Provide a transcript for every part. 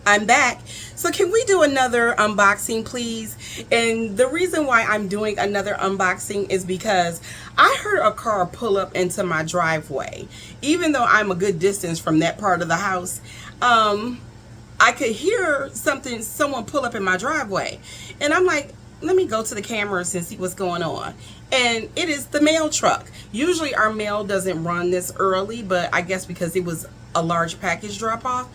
I'm back. So can we do another unboxing, please? And the reason why I'm doing another unboxing is because I heard a car pull up into my driveway. Even though I'm a good distance from that part of the house, I could hear someone pull up in my driveway. And I'm like, let me go to the cameras and see what's going on. And it is the mail truck. Usually our mail doesn't run this early, but I guess because it was a large package drop off,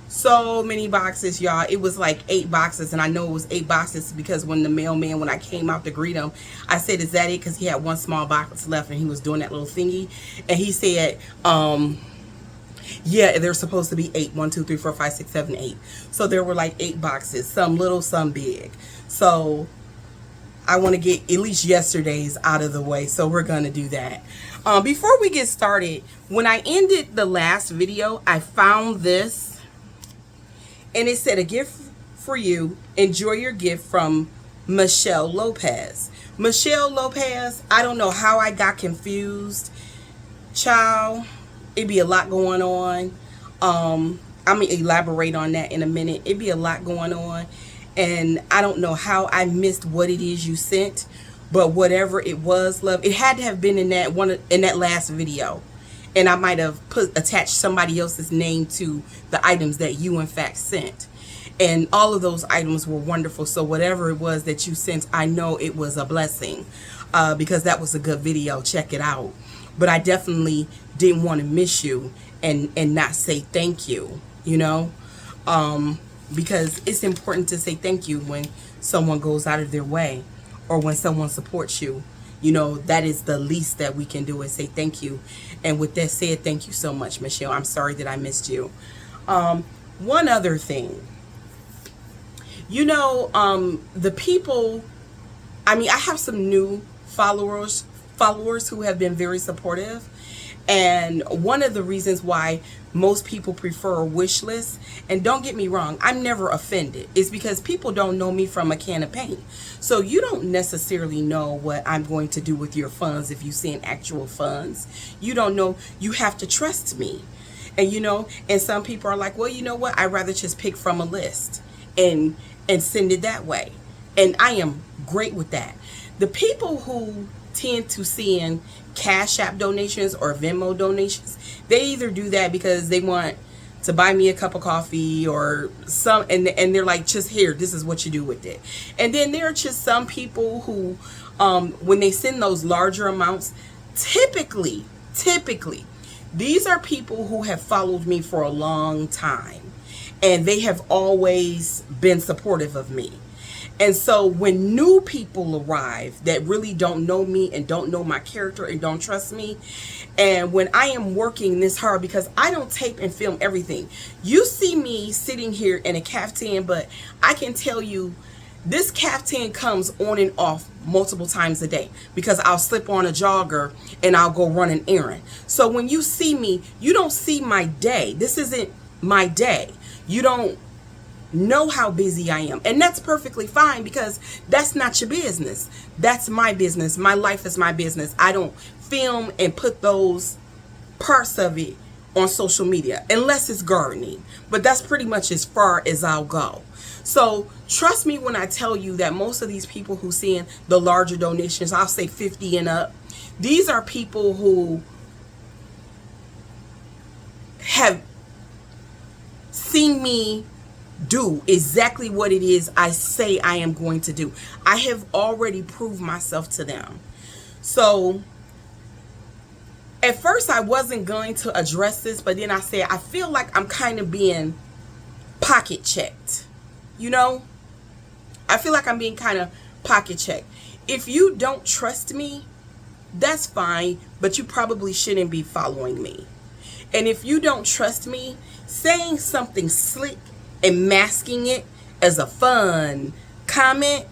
so many boxes, y'all. It was like 8 boxes, and I know it was 8 boxes because when the mailman, when I came out to greet him, I said, is that it? Because he had one small box left and he was doing that little thingy. And he said, yeah, there's supposed to be 8. 1, 2, 3, 4, 5, 6, 7, 8. So there were like 8 boxes, some little, some big. So I want to get at least yesterday's out of the way, so we're going to do that. Before we get started, when I ended the last video, I found this. And it said, a gift for you. Enjoy your gift from Michelle Lopez. Michelle Lopez, I don't know how I got confused. Child, it'd be a lot going on. I'm going to elaborate on that in a minute. It'd be a lot going on. And I don't know how I missed what it is you sent. But whatever it was, love, it had to have been in that last video. And I might have attached somebody else's name to the items that you in fact sent. And all of those items were wonderful. So whatever it was that you sent, I know it was a blessing, because that was a good video. Check it out. But I definitely didn't want to miss you and not say thank you, you know, because it's important to say thank you when someone goes out of their way or when someone supports you. You know, that is the least that we can do, is say thank you. And with that said, thank you so much, Michelle. I'm sorry that I missed you. One other thing. You know, the people, I mean, I have some new followers who have been very supportive. And one of the reasons why most people prefer a wish list, and don't get me wrong, I'm never offended, is because people don't know me from a can of paint. So you don't necessarily know what I'm going to do with your funds if you send actual funds. You don't know. You have to trust me. And you know, and some people are like, well, you know what? I'd rather just pick from a list and send it that way. And I am great with that. The people who tend to send Cash App donations or Venmo donations, they either do that because they want to buy me a cup of coffee or some, and they're like, just here, this is what you do with it. And then there are just some people who, when they send those larger amounts, typically, these are people who have followed me for a long time, and they have always been supportive of me. And so when new people arrive that really don't know me and don't know my character and don't trust me, and when I am working this hard, because I don't tape and film everything. You see me sitting here in a caftan, but I can tell you this caftan comes on and off multiple times a day because I'll slip on a jogger and I'll go run an errand. So when you see me, you don't see my day. This isn't my day. You don't know how busy I am, and that's perfectly fine because that's not your business. That's my business. My life is my business. I don't film and put those parts of it on social media unless it's gardening, but that's pretty much as far as I'll go. So trust me when I tell you that most of these people who send the larger donations, I'll say 50 and up, these are people who have seen me do exactly what it is I say I am going to do. I have already proved myself to them. So at first I wasn't going to address this, but then I said, I feel like I'm kind of being pocket checked. You know, I feel like I'm being kind of pocket checked. If you don't trust me, that's fine, but you probably shouldn't be following me. And if you don't trust me, saying something slick and masking it as a fun comment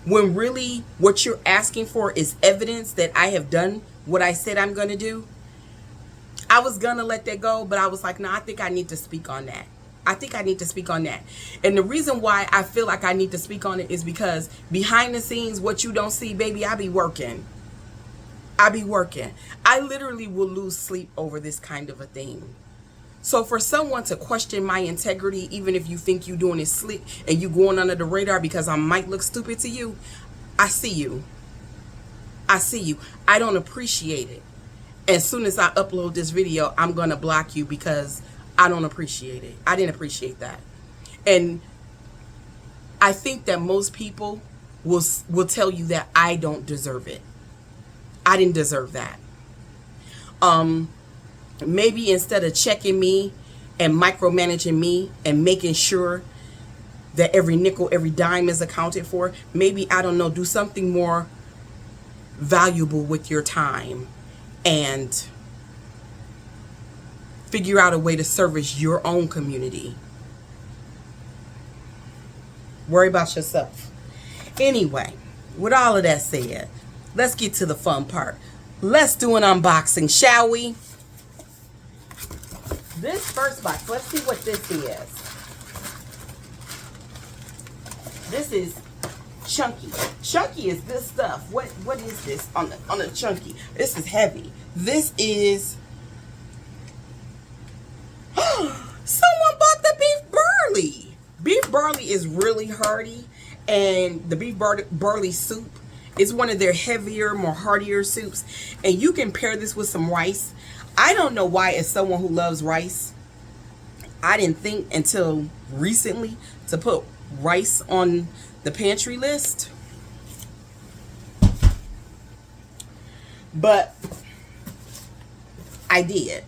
when really what you're asking for is evidence that I have done what I said I'm going to do, I was going to let that go, but I was like, no, I think I need to speak on that. I think I need to speak on that. And the reason why I feel like I need to speak on it is because behind the scenes, what you don't see, baby, I be working. I literally will lose sleep over this kind of a thing. So for someone to question my integrity, even if you think you're doing it slick and you going under the radar because I might look stupid to you, I see you. I see you. I don't appreciate it. As soon as I upload this video, I'm going to block you because I don't appreciate it. I didn't appreciate that. And I think that most people will tell you that I don't deserve it. I didn't deserve that. Maybe instead of checking me and micromanaging me and making sure that every nickel, every dime is accounted for, maybe, I don't know, do something more valuable with your time and figure out a way to service your own community. Worry about yourself. Anyway, with all of that said, let's get to the fun part. Let's do an unboxing, shall we? This first box, let's see what this is. This is chunky. Chunky is this stuff. What is this on the chunky? This is heavy. This is someone bought the beef barley. Beef barley is really hearty, and the beef barley soup is one of their heavier, more heartier soups, and you can pair this with some rice. I don't know why, as someone who loves rice, I didn't think until recently to put rice on the pantry list. But I did.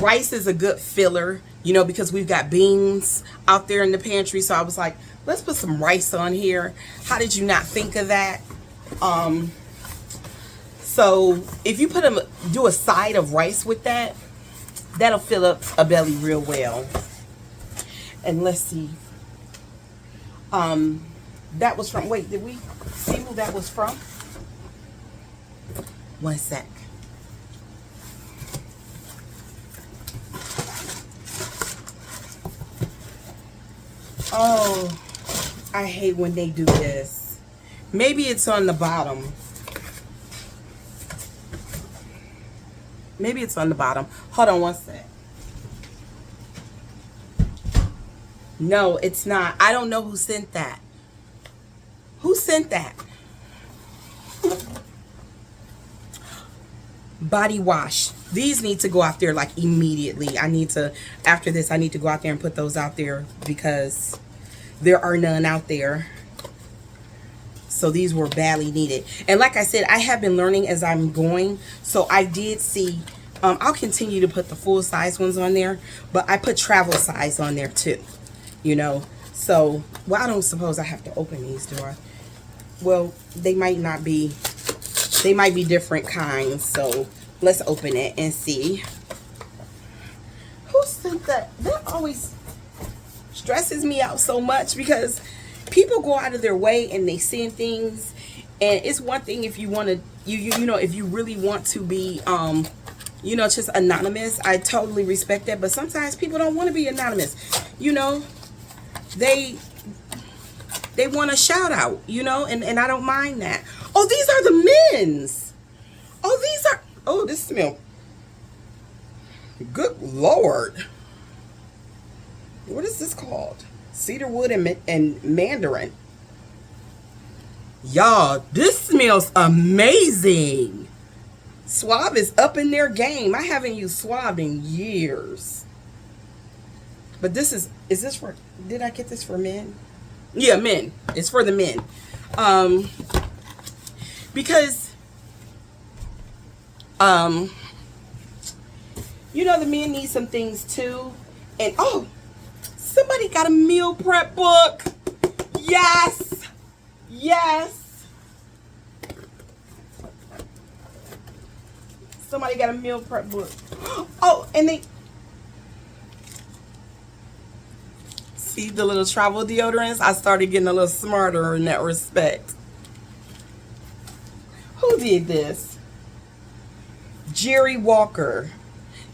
Rice is a good filler, you know, because we've got beans out there in the pantry. So I was like, let's put some rice on here. How did you not think of that? So if you do a side of rice with that, that'll fill up a belly real well. And let's see. That was from, wait, did we see who that was from? One sec. Oh, I hate when they do this. Maybe it's on the bottom. Maybe it's on the bottom. Hold on one sec. No, it's not. I don't know who sent that. Who sent that? Body wash. These need to go out there like immediately. After this, I need to go out there and put those out there because there are none out there. So these were badly needed. And like I said, I have been learning as I'm going. So I did see, I'll continue to put the full size ones on there, but I put travel size on there too, you know. So, well, I don't suppose I have to open these, do I? Well, they might not be, they might be different kinds. So let's open it and see. Who sent that? That always stresses me out so much because people go out of their way and they send things, and it's one thing if you want to, you know, if you really want to be, you know, just anonymous. I totally respect that, but sometimes people don't want to be anonymous. You know, they want a shout out, you know, and I don't mind that. Oh, these are the men's. Oh, these are, oh, this smell. Good Lord. What is this called? Cedarwood and Mandarin. Y'all, this smells amazing. Suave is up in their game. I haven't used Suave in years. But this is this for, did I get this for men? Yeah, men. It's for the men. Because, you know, the men need some things too. And, oh, somebody got a meal prep book. Yes. Yes. Somebody got a meal prep book. Oh, and they see the little travel deodorants. I started getting a little smarter in that respect. Who did this? Jerry Walker.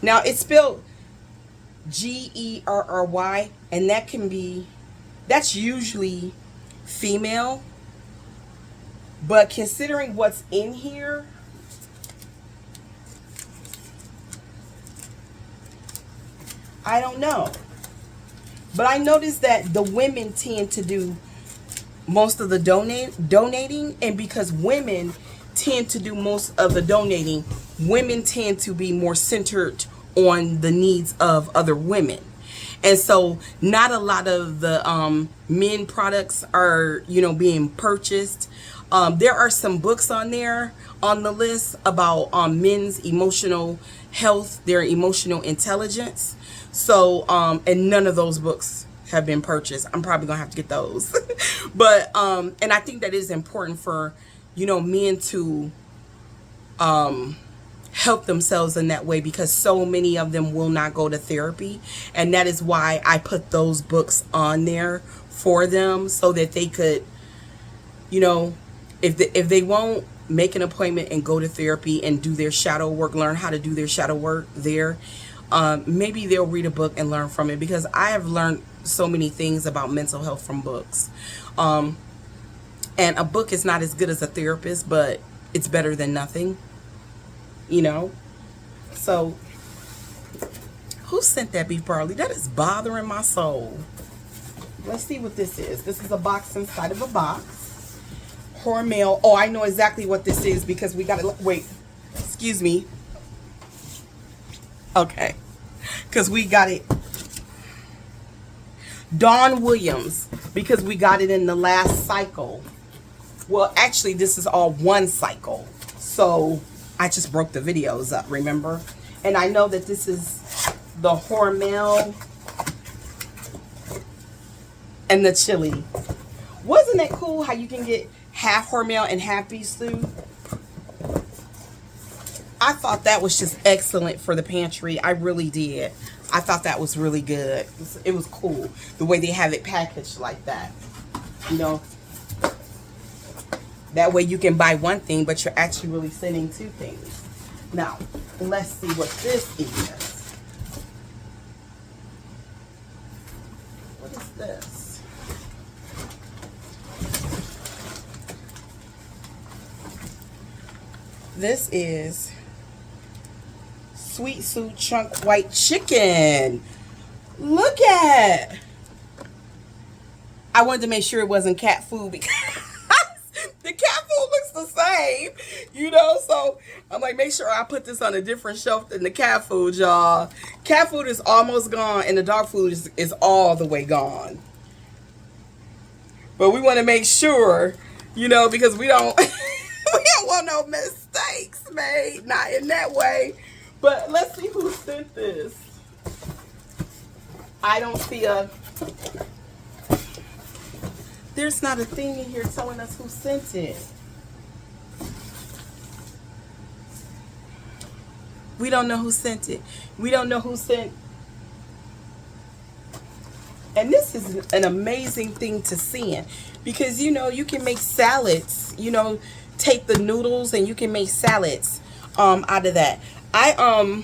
Now it's spelled Gerry, and that can be, that's usually female, but considering what's in here, I don't know. But I noticed that the women tend to do most of the donating, and because women tend to do most of the donating, women tend to be more centered on the needs of other women. And so not a lot of the men products are, being purchased. There are some books on there on the list about men's emotional health, their emotional intelligence. So and none of those books have been purchased. I'm probably gonna have to get those. But and I think that is important for men to help themselves in that way, because so many of them will not go to therapy, and that is why I put those books on there for them, so that they could, if they won't make an appointment and go to therapy and do their shadow work, learn how to do their shadow work there, maybe they'll read a book and learn from it, because I have learned so many things about mental health from books. And a book is not as good as a therapist, but it's better than nothing. So who sent that beef barley? That is bothering my soul. Let's see what this is. This is a box inside of a box. Hormel. Oh, I know exactly what this is, because we got it. Wait, excuse me. Okay, because we got it. Dawn Williams, because we got it in the last cycle. Well, actually, this is all one cycle. So I just broke the videos up, remember? And I know that this is the Hormel and the chili. Wasn't that cool how you can get half Hormel and half beef stew? I thought that was just excellent for the pantry. I really did. I thought that was really good. It was cool the way they have it packaged like that. That way you can buy one thing, but you're actually really sending two things. Now, let's see what this is. What is this? This is Sweet Sue Chunk White Chicken. Look at. I wanted to make sure it wasn't cat food, because the cat food looks the same, so I'm like, make sure I put this on a different shelf than the cat food, y'all. Cat food is almost gone, and the dog food is all the way gone. But we want to make sure, because we don't we don't want no mistakes made, not in that way. But let's see who sent this. I don't see there's not a thing in here telling us who sent it. We don't know who sent it. We don't know who sent. And this is an amazing thing to send, because you can make salads. Take the noodles and you can make salads out of that. I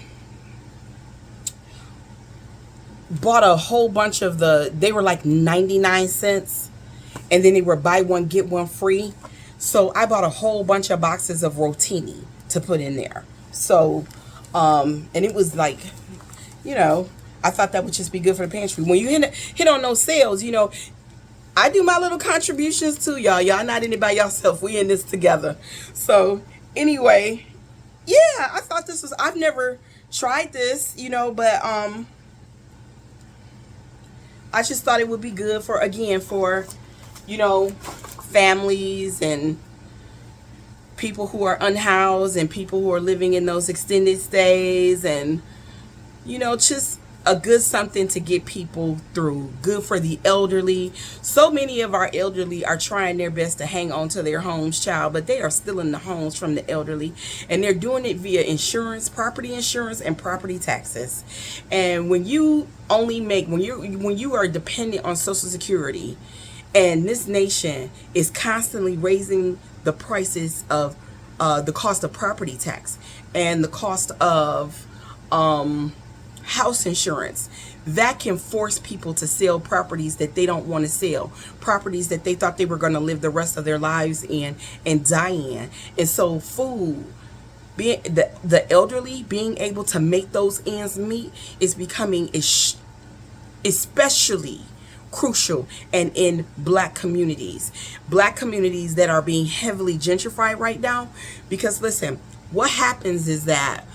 bought a whole bunch of they were like 99 cents, and then they were buy one get one free. So I bought a whole bunch of boxes of rotini to put in there. So and it was like, I thought that would just be good for the pantry. When you hit on those sales, I do my little contributions too, y'all. Y'all not in it by yourself. We in this together. So anyway, yeah, I thought this was, I've never tried this, but I just thought it would be good for, again, for, families and people who are unhoused and people who are living in those extended stays, and, just a good something to get people through. Good for the elderly. So many of our elderly are trying their best to hang on to their homes, child, but they are still in the homes from the elderly, and they're doing it via insurance, property insurance, and property taxes. And when you only make, when you are dependent on Social Security, and this nation is constantly raising the prices of the cost of property tax and the cost of house insurance, that can force people to sell properties that they don't want to sell, properties that they thought they were going to live the rest of their lives in and die in. And so food, Being the elderly being able to make those ends meet is becoming especially crucial, and in black communities that are being heavily gentrified right now. Because listen, what happens is that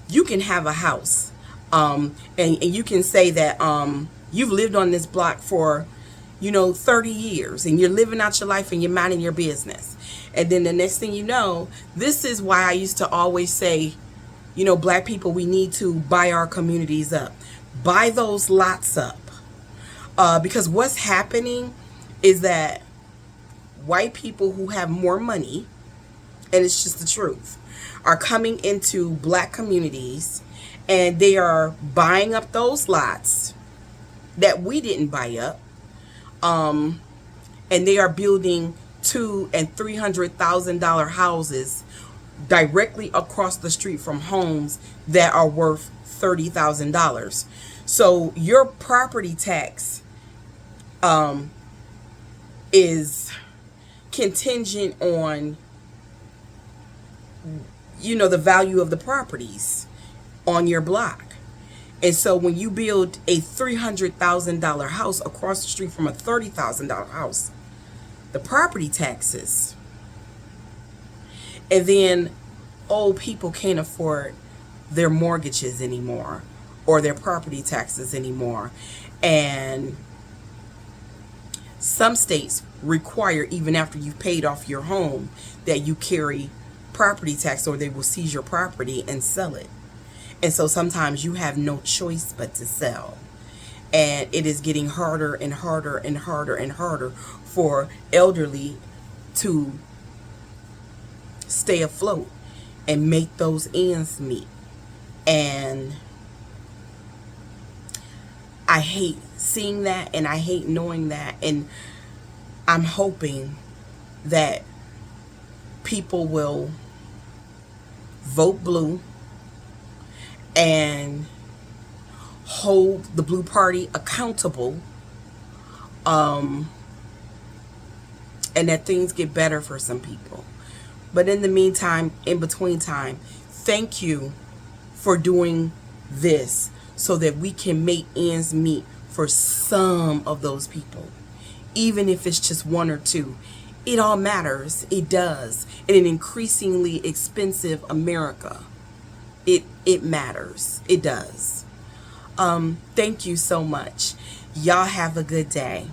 you can have a house, and you can say that you've lived on this block for 30 years, and you're living out your life and you're minding your business. And then the next thing you know, this is why I used to always say, black people, we need to buy our communities up, buy those lots up. Because what's happening is that white people who have more money, and it's just the truth, are coming into black communities, and they are buying up those lots that we didn't buy up. And they are building $200,000 and $300,000 houses directly across the street from homes that are worth $30,000. So your property tax is contingent on the value of the properties on your block. And so when you build a $300,000 house across the street from a $30,000 house, the property taxes, and then old people can't afford their mortgages anymore or their property taxes anymore. And some states require, even after you've paid off your home, that you carry property tax, or they will seize your property and sell it. And so sometimes you have no choice but to sell. And it is getting harder and harder and harder and harder for elderly to stay afloat and make those ends meet. And I hate seeing that, and I hate knowing that. And I'm hoping that people will vote blue and hold the blue party accountable, and that things get better for some people. But in the meantime, in between time, thank you for doing this so that we can make ends meet for some of those people. Even if it's just one or two, it all matters. It does. In an increasingly expensive America, it matters. It does. Thank you so much. Y'all have a good day.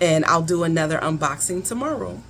And I'll do another unboxing tomorrow.